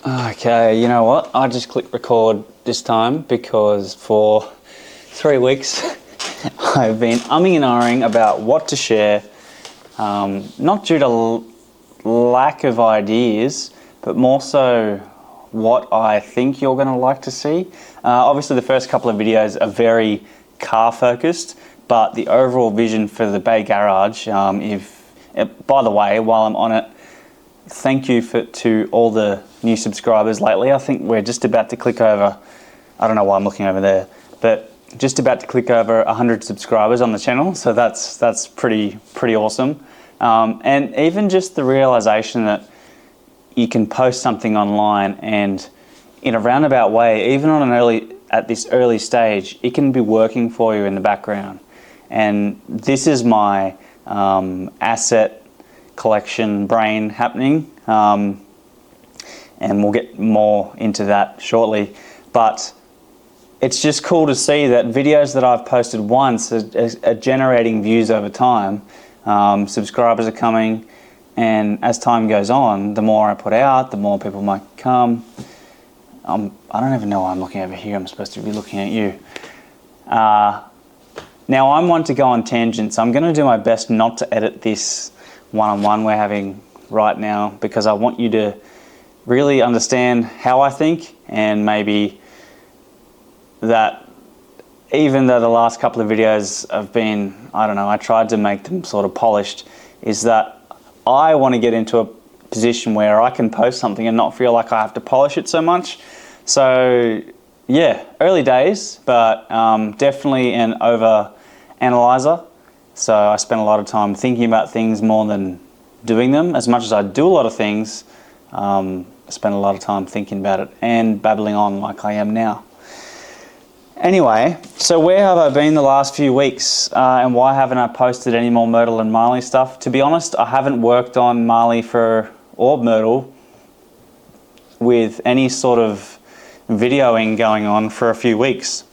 Okay, you know what? I just clicked record this time because for 3 weeks I've been umming and ahhing about what to share, not due to lack of ideas, but more so what I think you're going to like to see. Obviously the first couple of videos are very car focused, but the overall vision for the Bay Garage, by the way, while I'm on it, thank you to all the new subscribers lately. I think we're just about to click over, I don't know why I'm looking over there, but just about to click over 100 subscribers on the channel. So that's pretty awesome. And even just the realization that you can post something online and in a roundabout way, even at this early stage, it can be working for you in the background. And this is my asset collection brain happening, and we'll get more into that shortly, but it's just cool to see that videos that I've posted once are generating views over time. Subscribers are coming, and as time goes on, the more I put out, the more people might come. I don't even know why I'm looking over here. I'm supposed to be looking at you. Now I'm one to go on tangents. I'm going to do my best not to edit this one-on-one we're having right now, because I want you to really understand how I think, and maybe that even though the last couple of videos have been, I don't know, I tried to make them sort of polished, is that I want to get into a position where I can post something and not feel like I have to polish it so much. So yeah, early days, but definitely an over analyzer. So I spend a lot of time thinking about things more than doing them. As much as I do a lot of things, I spend a lot of time thinking about it and babbling on like I am now. Anyway, so where have I been the last few weeks, and why haven't I posted any more Myrtle and Marley stuff? To be honest, I haven't worked on Marley or Myrtle with any sort of videoing going on for a few weeks.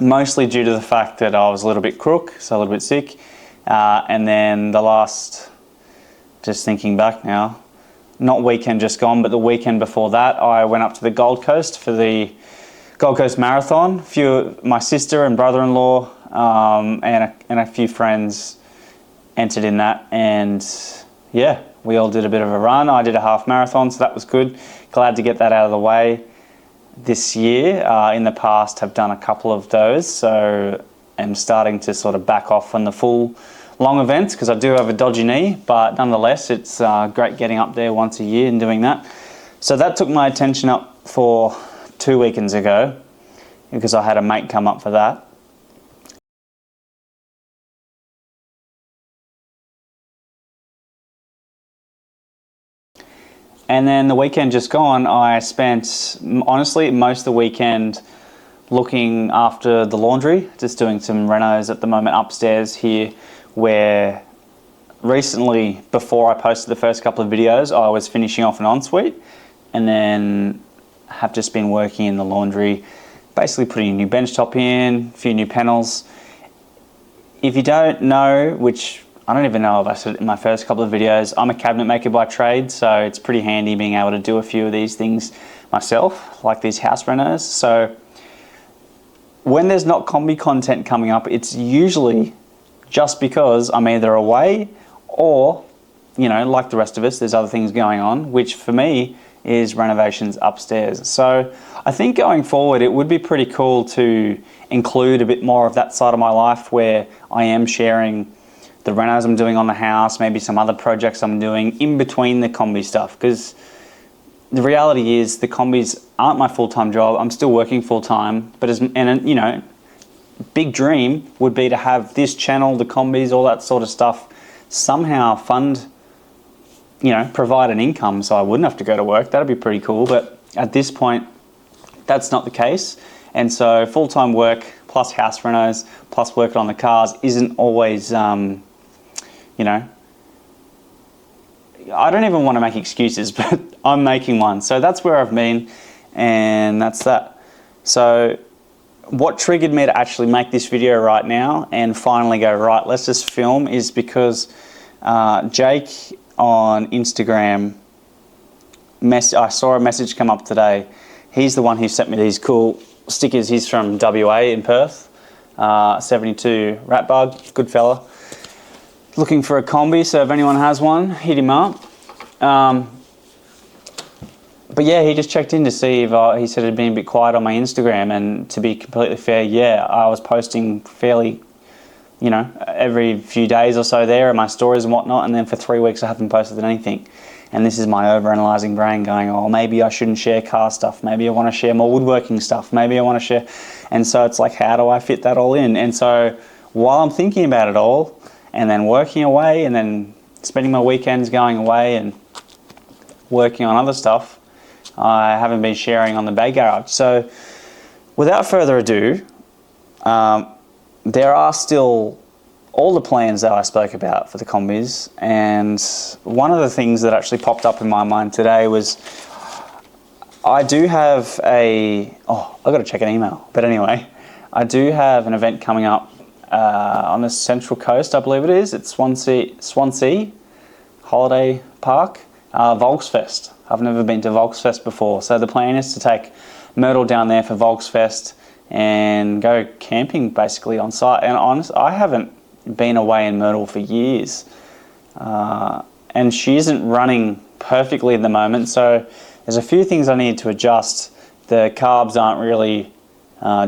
Mostly due to the fact that I was a little bit crook, so a little bit sick. And then the last, just thinking back now, not weekend just gone, but the weekend before that, I went up to the Gold Coast for the Gold Coast Marathon. My sister and brother-in-law and a few friends entered in that, and yeah, we all did a bit of a run. I did a half marathon, so that was good. Glad to get that out of the way this year. In the past have done a couple of those, so I'm starting to sort of back off on the full long events because I do have a dodgy knee, but nonetheless it's great getting up there once a year and doing that. So that took my attention up for 2 weekends ago because I had a mate come up for that. And then the weekend just gone, I spent, honestly, most of the weekend looking after the laundry, just doing some renos at the moment upstairs here, where recently, before I posted the first couple of videos, I was finishing off an ensuite, and then have just been working in the laundry, basically putting a new bench top in, a few new panels. If you don't know, which I don't even know if I said it in my first couple of videos, I'm a cabinet maker by trade, so it's pretty handy being able to do a few of these things myself, like these house renos. So when there's not Kombi content coming up, it's usually just because I'm either away or, you know, like the rest of us, there's other things going on, which for me is renovations upstairs. So I think going forward, it would be pretty cool to include a bit more of that side of my life where I am sharing the renos I'm doing on the house, maybe some other projects I'm doing in between the Kombi stuff, because the reality is the Kombis aren't my full-time job. I'm still working full-time, but you know, big dream would be to have this channel, the Kombis, all that sort of stuff, somehow fund, you know, provide an income so I wouldn't have to go to work. That'd be pretty cool, but at this point, that's not the case. And so full-time work plus house renos plus working on the cars isn't always, you know, I don't even want to make excuses, but I'm making one. So that's where I've been, and that's that. So what triggered me to actually make this video right now and finally go, right, let's just film, is because Jake on Instagram I saw a message come up today. He's the one who sent me these cool stickers. He's from WA in Perth. 72 Ratbug, good fella. Looking for a Kombi, so if anyone has one, hit him up. But yeah, he just checked in to see if he said it had been a bit quiet on my Instagram, and to be completely fair, yeah, I was posting fairly, you know, every few days or so there in my stories and whatnot, and then for 3 weeks I haven't posted anything. And this is my overanalyzing brain going, oh, maybe I shouldn't share car stuff, maybe I want to share more woodworking stuff, maybe I want to share, and so it's like, how do I fit that all in? And so while I'm thinking about it all, and then working away, and then spending my weekends going away and working on other stuff, I haven't been sharing on the Bay Garage. So without further ado, there are still all the plans that I spoke about for the Kombis, and one of the things that actually popped up in my mind today was I do have I've got to check an email, but anyway, I do have an event coming up on the Central Coast, I believe it is. It's Swansea Holiday Park, Volksfest. I've never been to Volksfest before, so the plan is to take Myrtle down there for Volksfest and go camping basically on site. And honestly, I haven't been away in Myrtle for years, and she isn't running perfectly at the moment, so there's a few things I need to adjust. The carbs aren't really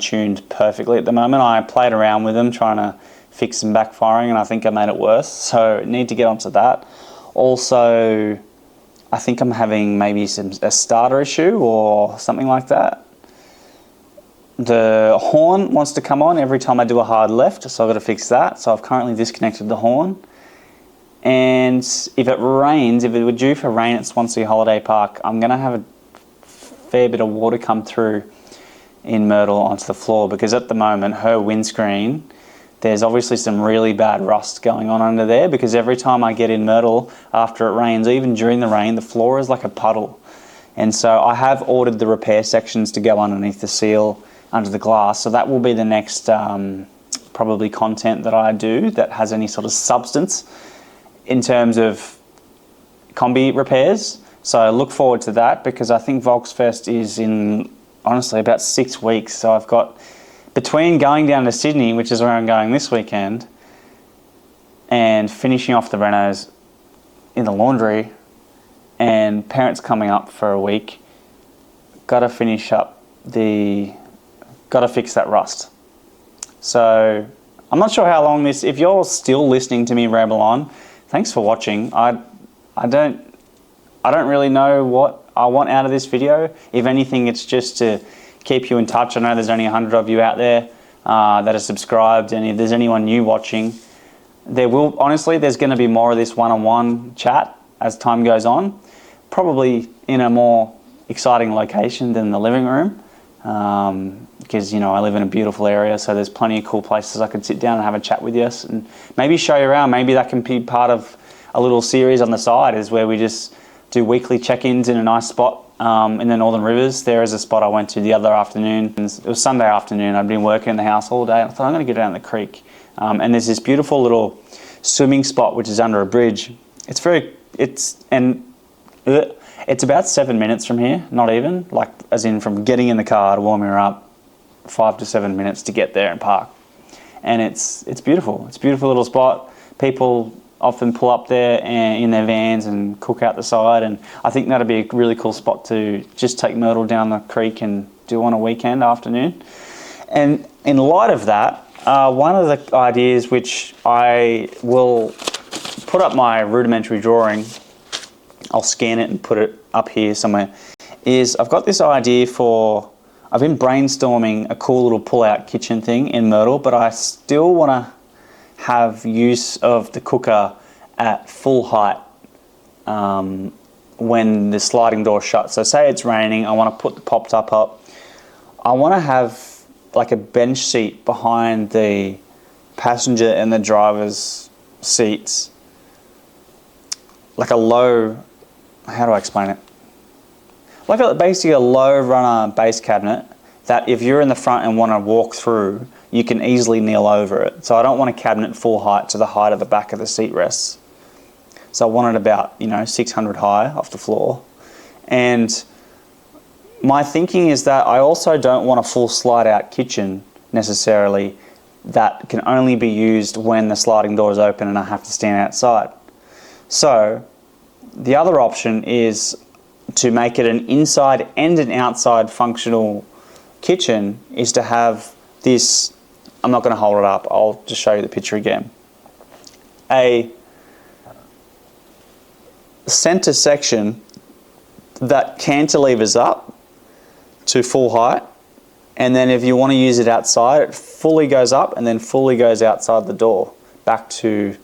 tuned perfectly at the moment. I played around with them trying to fix some backfiring, and I think I made it worse, so need to get onto that. Also, I think I'm having maybe a starter issue or something like that. The horn wants to come on every time I do a hard left, so I've got to fix that. So I've currently disconnected the horn. And if it rains, if it were due for rain at Swansea Holiday Park, I'm going to have a fair bit of water come through in Myrtle onto the floor, because at the moment her windscreen, there's obviously some really bad rust going on under there, because every time I get in Myrtle after it rains, even during the rain, the floor is like a puddle. And so I have ordered the repair sections to go underneath the seal under the glass, so that will be the next probably content that I do that has any sort of substance in terms of Kombi repairs. So look forward to that, because I think Volksfest is in, honestly, about 6 weeks. So I've got, between going down to Sydney, which is where I'm going this weekend, and finishing off the renos in the laundry, and parents coming up for a week, got to finish up got to fix that rust. So I'm not sure how long this, if you're still listening to me ramble on, thanks for watching. I don't really know what I want out of this video. If anything, it's just to keep you in touch. I know there's only 100 of you out there that are subscribed, and if there's anyone new watching, honestly, there's going to be more of this one-on-one chat as time goes on, probably in a more exciting location than the living room, because, you know, I live in a beautiful area, so there's plenty of cool places I could sit down and have a chat with you and maybe show you around. Maybe that can be part of a little series on the side, is where we just do weekly check-ins in a nice spot in the Northern Rivers. There is a spot I went to the other afternoon. It was Sunday afternoon. I'd been working in the house all day, and I thought, I'm going to get down the creek. And there's this beautiful little swimming spot which is under a bridge. It's about 7 minutes from here, not even, like as in from getting in the car to warming her up, 5 to 7 minutes to get there and park. And it's beautiful. It's a beautiful little spot. People often pull up there in their vans and cook out the side, and I think that'd be a really cool spot to just take Myrtle down the creek and do on a weekend afternoon. And in light of that, one of the ideas which I will put up my rudimentary drawing, I'll scan it and put it up here somewhere, is I've got this idea I've been brainstorming a cool little pull-out kitchen thing in Myrtle, but I still want to have use of the cooker at full height when the sliding door shuts. So say it's raining, I want to put the pop top up. I want to have like a bench seat behind the passenger and the driver's seats, like a low, how do I explain it? Like basically a low runner base cabinet that if you're in the front and want to walk through, you can easily kneel over it. So I don't want a cabinet full height to the height of the back of the seat rests. So I want it about, 600 high off the floor. And my thinking is that I also don't want a full slide out kitchen necessarily that can only be used when the sliding door is open and I have to stand outside. So the other option is to make it an inside and an outside functional kitchen, is to have this, I'm not going to hold it up, I'll just show you the picture again. A center section that cantilevers up to full height, and then if you want to use it outside, it fully goes up and then fully goes outside the door back to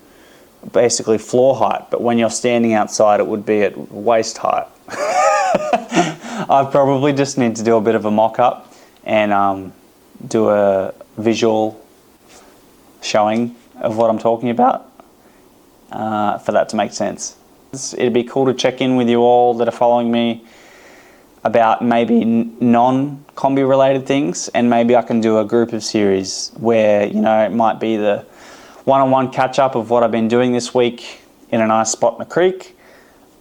basically floor height. But when you're standing outside, it would be at waist height. I probably just need to do a bit of a mock-up and do a visual showing of what I'm talking about for that to make sense. It'd be cool to check in with you all that are following me about maybe non-Kombi related things, and maybe I can do a group of series where, you know, it might be the one-on-one catch-up of what I've been doing this week in a nice spot in the creek.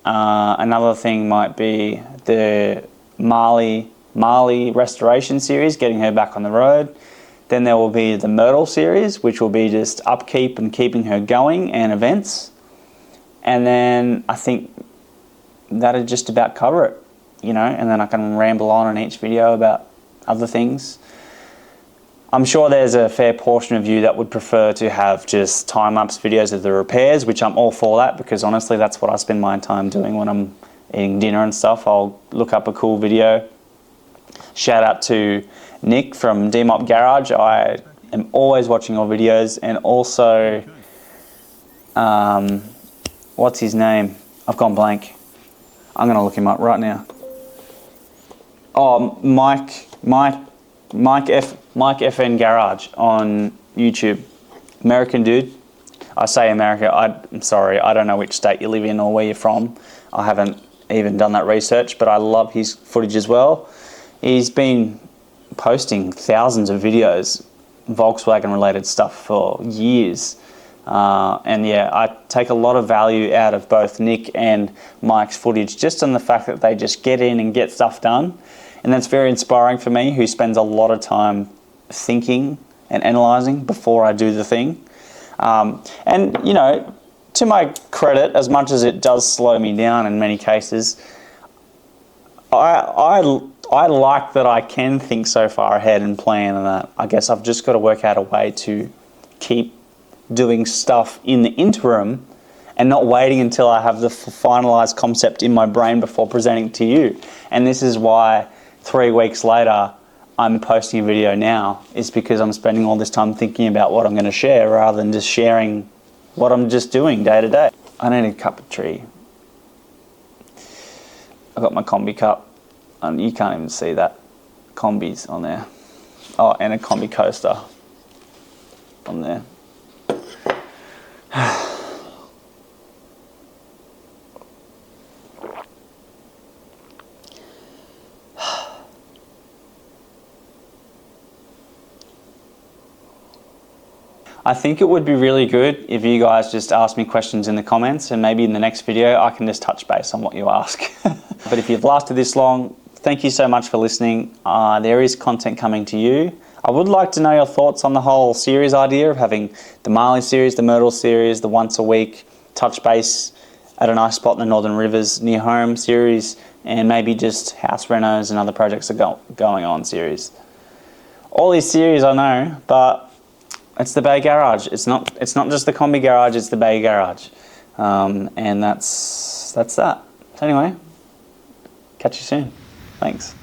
Another thing might be the Marley restoration series, getting her back on the road. Then there will be the Myrtle series, which will be just upkeep and keeping her going, and events. And then I think that'll just about cover it, you know, and then I can ramble on in each video about other things. I'm sure there's a fair portion of you that would prefer to have just time-lapse videos of the repairs, which I'm all for that, because honestly that's what I spend my time doing when I'm eating dinner and stuff. I'll look up a cool video. Shout out to Nick from D-Mop Garage. I am always watching your videos, and also what's his name? I've gone blank. I'm going to look him up right now. Oh, Mike FN Garage on YouTube. American dude. I say America, I'm sorry, I don't know which state you live in or where you're from. I haven't even done that research, but I love his footage as well. He's been posting thousands of videos, Volkswagen related stuff, for years. And yeah, I take a lot of value out of both Nick and Mike's footage, just on the fact that they just get in and get stuff done. And that's very inspiring for me, who spends a lot of time thinking and analysing before I do the thing. And, you know, to my credit, as much as it does slow me down in many cases, I like that I can think so far ahead and plan, and that I guess I've just got to work out a way to keep doing stuff in the interim and not waiting until I have the finalised concept in my brain before presenting it to you. And this is why 3 weeks later I'm posting a video now, is because I'm spending all this time thinking about what I'm going to share rather than just sharing what I'm just doing day to day. I need a cup of tea. I've got my Kombi cup, and you can't even see that. Kombi's on there. Oh, and a Kombi coaster on there. I think it would be really good if you guys just ask me questions in the comments, and maybe in the next video I can just touch base on what you ask. But if you've lasted this long, thank you so much for listening. There is content coming to you. I would like to know your thoughts on the whole series idea of having the Marley series, the Myrtle series, the once a week touch base at a nice spot in the Northern Rivers near home series, and maybe just house renos and other projects are going on series. All these series I know, but it's the Bay Garage. It's not just the Kombi Garage, it's the Bay Garage. And that's that. So anyway, catch you soon. Thanks.